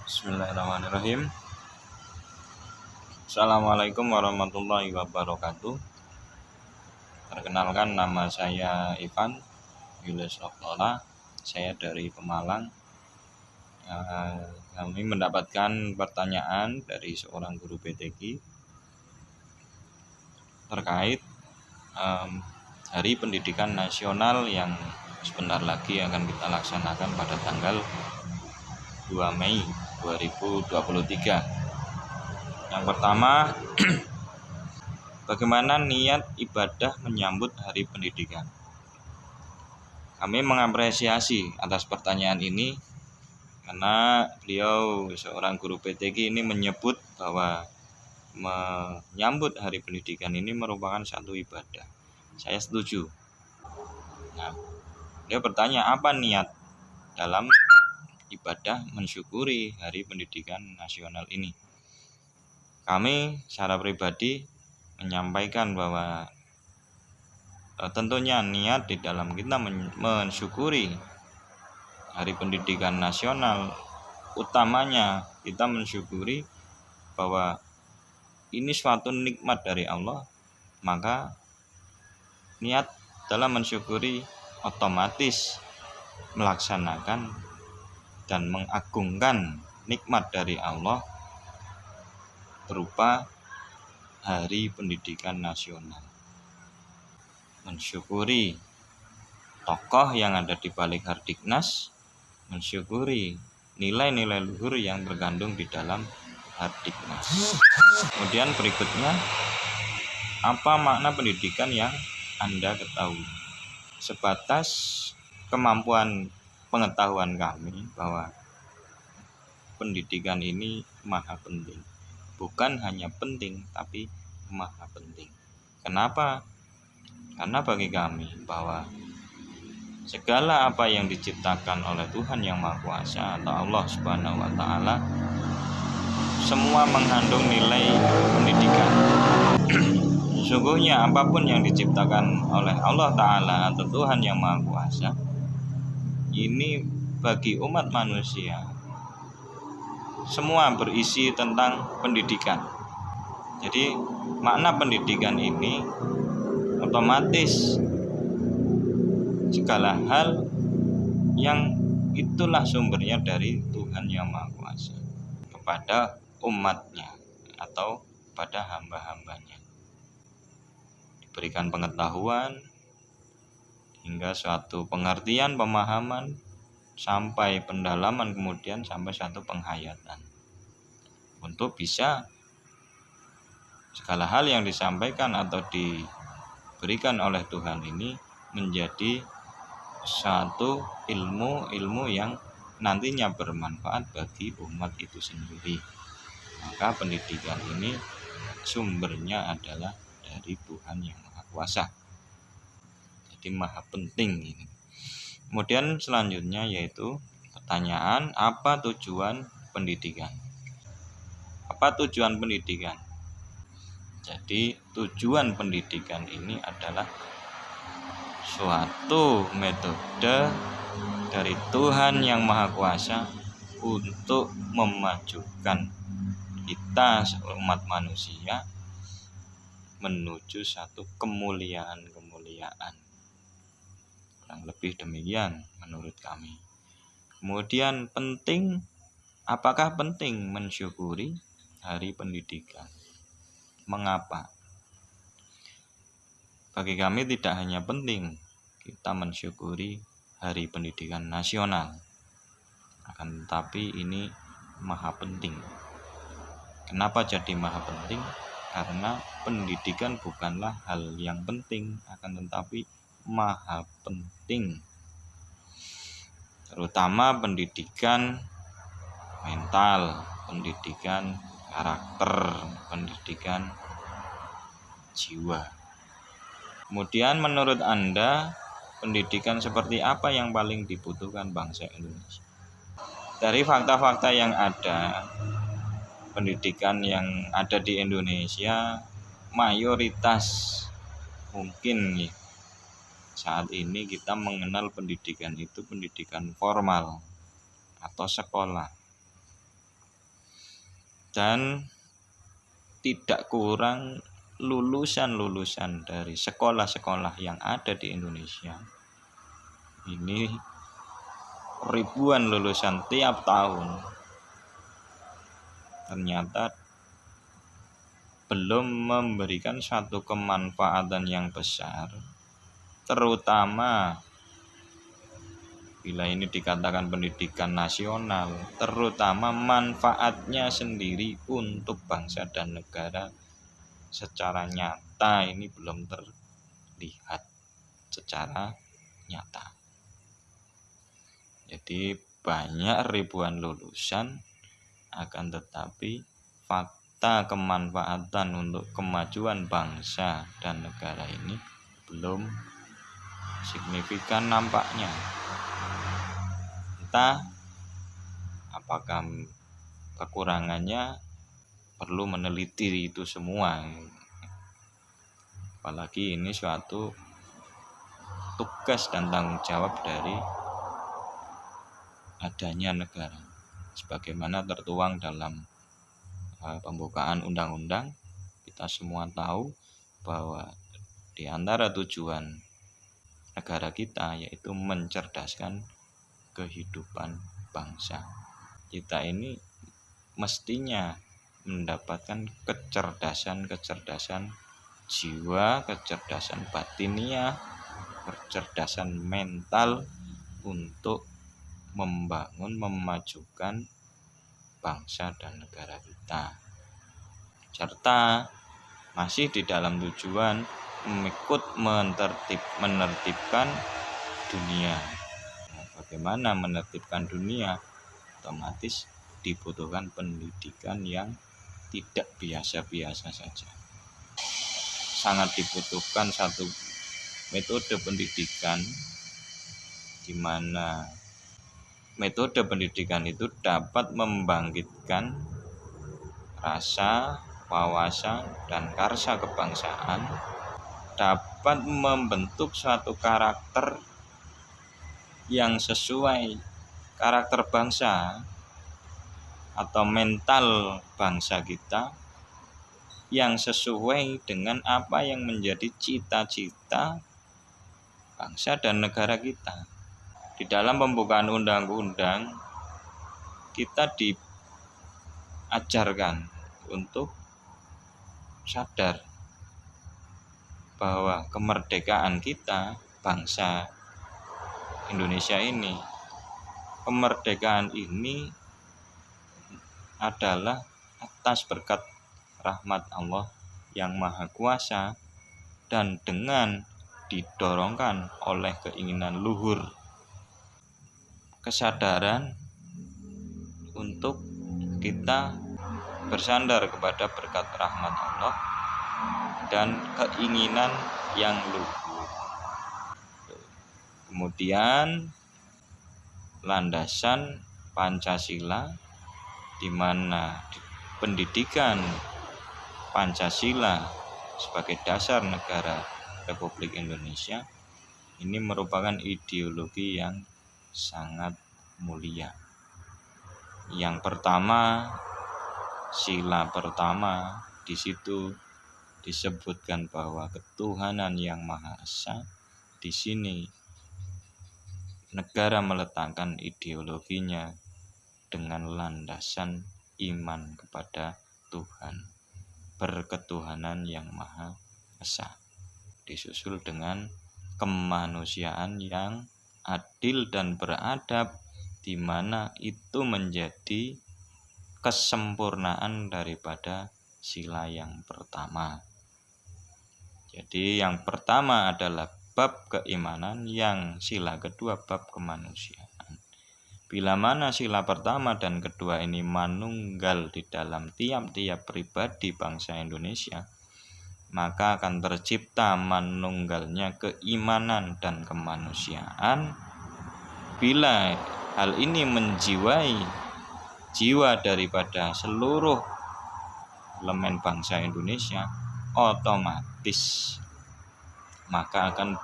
Bismillahirrahmanirrahim. Assalamualaikum warahmatullahi wabarakatuh. Perkenalkan, nama saya Ivan Julius Oktola. Saya dari Pemalang. Kami mendapatkan pertanyaan dari seorang guru PTQ terkait Hari Pendidikan Nasional yang sebentar lagi akan kita laksanakan pada tanggal 2 Mei 2023. Yang pertama, bagaimana niat ibadah menyambut Hari Pendidikan? Kami mengapresiasi atas pertanyaan ini karena beliau seorang guru PTQ ini menyebut bahwa menyambut Hari Pendidikan ini merupakan satu ibadah. Saya setuju. Nah, dia bertanya apa niat dalam ibadah mensyukuri Hari Pendidikan Nasional ini. Kami secara pribadi menyampaikan bahwa tentunya niat di dalam kita mensyukuri Hari Pendidikan Nasional, utamanya kita mensyukuri bahwa ini suatu nikmat dari Allah, maka niat dalam mensyukuri otomatis melaksanakan dan mengagungkan nikmat dari Allah berupa Hari Pendidikan Nasional. Mensyukuri tokoh yang ada di balik Hardiknas, mensyukuri nilai-nilai luhur yang terkandung di dalam Hardiknas. Kemudian berikutnya, apa makna pendidikan yang Anda ketahui? Sebatas kemampuan pengetahuan kami bahwa pendidikan ini maha penting. Bukan hanya penting, tapi maha penting. Kenapa? Karena bagi kami bahwa segala apa yang diciptakan oleh Tuhan Yang Maha Kuasa atau Allah Subhanahu wa Ta'ala, semua mengandung nilai pendidikan. Sesungguhnya apapun yang diciptakan oleh Allah Ta'ala atau Tuhan Yang Maha Kuasa, ini bagi umat manusia semua berisi tentang pendidikan. Jadi makna pendidikan ini otomatis segala hal yang itulah sumbernya dari Tuhan Yang Maha Kuasa kepada umatnya atau pada hamba-hambanya. Diberikan pengetahuan hingga suatu pengertian, pemahaman, sampai pendalaman, kemudian sampai satu penghayatan, untuk bisa segala hal yang disampaikan atau diberikan oleh Tuhan ini menjadi satu ilmu yang nantinya bermanfaat bagi umat itu sendiri. Maka pendidikan ini sumbernya adalah dari Tuhan Yang Maha Kuasa. Jadi maha penting ini. Kemudian selanjutnya yaitu pertanyaan, apa tujuan pendidikan? Apa tujuan pendidikan? Jadi tujuan pendidikan ini adalah suatu metode dari Tuhan Yang Maha Kuasa untuk memajukan kita umat manusia menuju satu kemuliaan. Kurang lebih demikian menurut kami. Kemudian penting, apakah penting mensyukuri Hari Pendidikan? Mengapa? Bagi kami tidak hanya penting kita mensyukuri Hari Pendidikan Nasional, akan tetapi ini maha penting. Kenapa jadi maha penting? Karena pendidikan bukanlah hal yang penting, akan tetapi maha penting. Terutama pendidikan mental, pendidikan karakter, pendidikan jiwa. Kemudian menurut Anda, pendidikan seperti apa yang paling dibutuhkan bangsa Indonesia? Dari fakta-fakta yang ada, pendidikan yang ada di Indonesia mayoritas mungkin saat ini kita mengenal pendidikan itu pendidikan formal atau sekolah. dan tidak kurang lulusan-lulusan dari sekolah-sekolah yang ada di Indonesia. Ini ribuan lulusan tiap tahun ternyata belum memberikan satu kemanfaatan yang besar, terutama bila ini dikatakan pendidikan nasional, terutama manfaatnya sendiri untuk bangsa dan negara secara nyata ini belum terlihat secara nyata. Jadi banyak ribuan lulusan, akan tetapi fakta kemanfaatan untuk kemajuan bangsa dan negara ini belum signifikan nampaknya. Entah apakah kekurangannya perlu meneliti itu semua, apalagi ini suatu tugas dan tanggung jawab dari adanya negara sebagaimana tertuang dalam pembukaan undang-undang. Kita semua tahu bahwa di antara tujuan negara kita yaitu mencerdaskan kehidupan bangsa. Kita ini mestinya mendapatkan kecerdasan jiwa, kecerdasan batiniah, kecerdasan mental untuk membangun, memajukan bangsa dan negara kita, serta masih di dalam tujuan menertibkan dunia. Bagaimana menertibkan dunia? Otomatis dibutuhkan pendidikan yang tidak biasa-biasa saja. Sangat dibutuhkan satu metode pendidikan di mana metode pendidikan itu dapat membangkitkan rasa, wawasan, dan karsa kebangsaan, dapat membentuk suatu karakter yang sesuai karakter bangsa atau mental bangsa kita, yang sesuai dengan apa yang menjadi cita-cita bangsa dan negara kita. Di dalam pembukaan undang-undang kita diajarkan untuk sadar bahwa kemerdekaan kita, bangsa Indonesia ini, kemerdekaan ini adalah atas berkat rahmat Allah yang Maha Kuasa dan dengan didorongkan oleh keinginan luhur, kesadaran untuk kita bersandar kepada berkat rahmat Allah dan keinginan yang luhur. Kemudian landasan Pancasila, di mana pendidikan Pancasila sebagai dasar negara Republik Indonesia ini merupakan ideologi yang sangat mulia. Yang pertama, sila pertama, di situ disebutkan bahwa ketuhanan yang Maha Esa. Di sini negara meletakkan ideologinya dengan landasan iman kepada Tuhan, berketuhanan yang Maha Esa, disusul dengan kemanusiaan yang adil dan beradab, di mana itu menjadi kesempurnaan daripada sila yang pertama. Jadi yang pertama adalah bab keimanan, yang sila kedua bab kemanusiaan. Bila mana sila pertama dan kedua ini manunggal di dalam tiap-tiap pribadi bangsa Indonesia, maka akan tercipta manunggalnya keimanan dan kemanusiaan. Bila hal ini menjiwai jiwa daripada seluruh elemen bangsa Indonesia, otomatis maka akan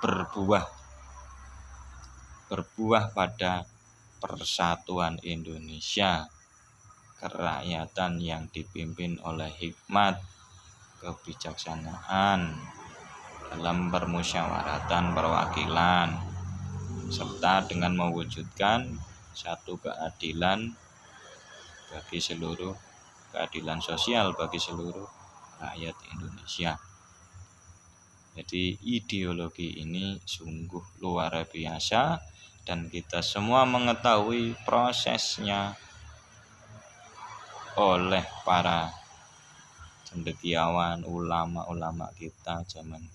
berbuah pada persatuan Indonesia, kerakyatan yang dipimpin oleh hikmat, kebijaksanaan dalam permusyawaratan perwakilan, serta dengan mewujudkan satu keadilan sosial bagi seluruh rakyat Indonesia. Jadi ideologi ini sungguh luar biasa dan kita semua mengetahui prosesnya oleh para cendekiawan, ulama-ulama kita zaman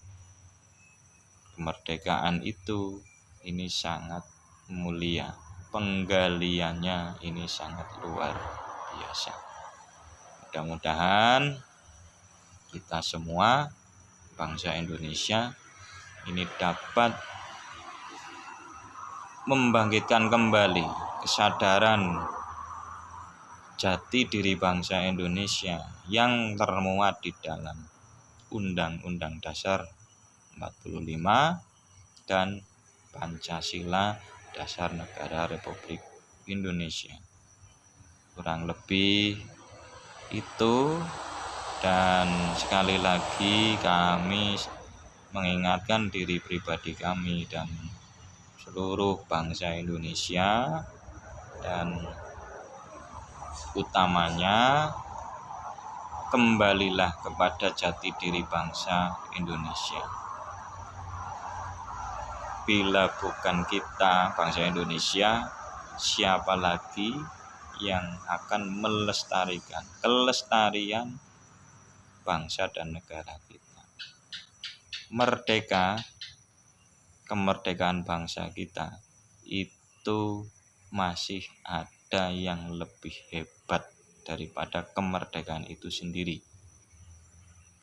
kemerdekaan itu. Ini sangat mulia, penggaliannya ini sangat luar biasa. Mudah-mudahan kita semua bangsa Indonesia ini dapat membangkitkan kembali kesadaran jati diri bangsa Indonesia yang termuat di dalam Undang-Undang Dasar 45 dan Pancasila Dasar Negara Republik Indonesia. Kurang lebih itu, dan sekali lagi kami mengingatkan diri pribadi kami dan seluruh bangsa Indonesia, dan utamanya kembalilah kepada jati diri bangsa Indonesia. Bila bukan kita bangsa Indonesia, siapa lagi yang akan melestarikan kelestarian bangsa dan negara kita? Kemerdekaan bangsa kita itu masih ada yang lebih hebat daripada kemerdekaan itu sendiri,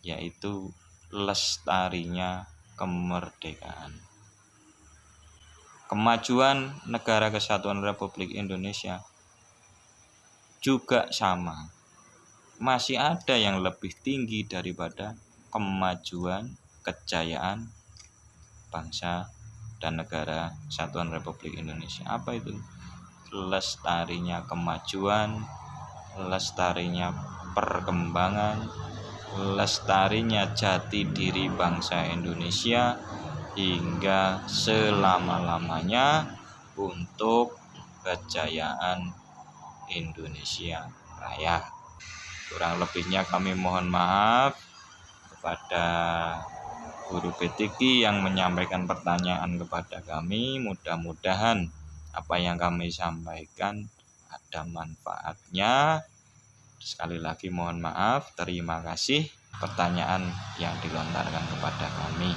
yaitu lestarinya kemerdekaan. Kemajuan Negara Kesatuan Republik Indonesia juga sama, masih ada yang lebih tinggi daripada kemajuan kejayaan bangsa dan negara Kesatuan Republik Indonesia. Apa itu? Lestarinya kemajuan, lestarinya perkembangan, lestarinya jati diri bangsa Indonesia hingga selama-lamanya untuk kejayaan Indonesia Raya. Kurang lebihnya kami mohon maaf kepada guru PTQ yang menyampaikan pertanyaan kepada kami. Mudah-mudahan apa yang kami sampaikan ada manfaatnya. Sekali lagi mohon maaf, terima kasih pertanyaan yang dilontarkan kepada kami.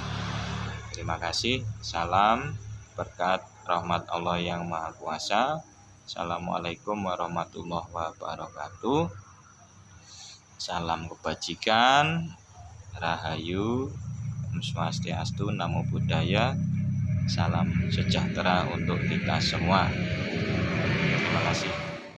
Terima kasih. Salam berkat rahmat Allah yang Maha Kuasa. Assalamualaikum warahmatullahi wabarakatuh. Salam kebajikan, rahayu, Om Swastiastu, Namo Buddhaya. Salam sejahtera untuk kita semua. Terima kasih.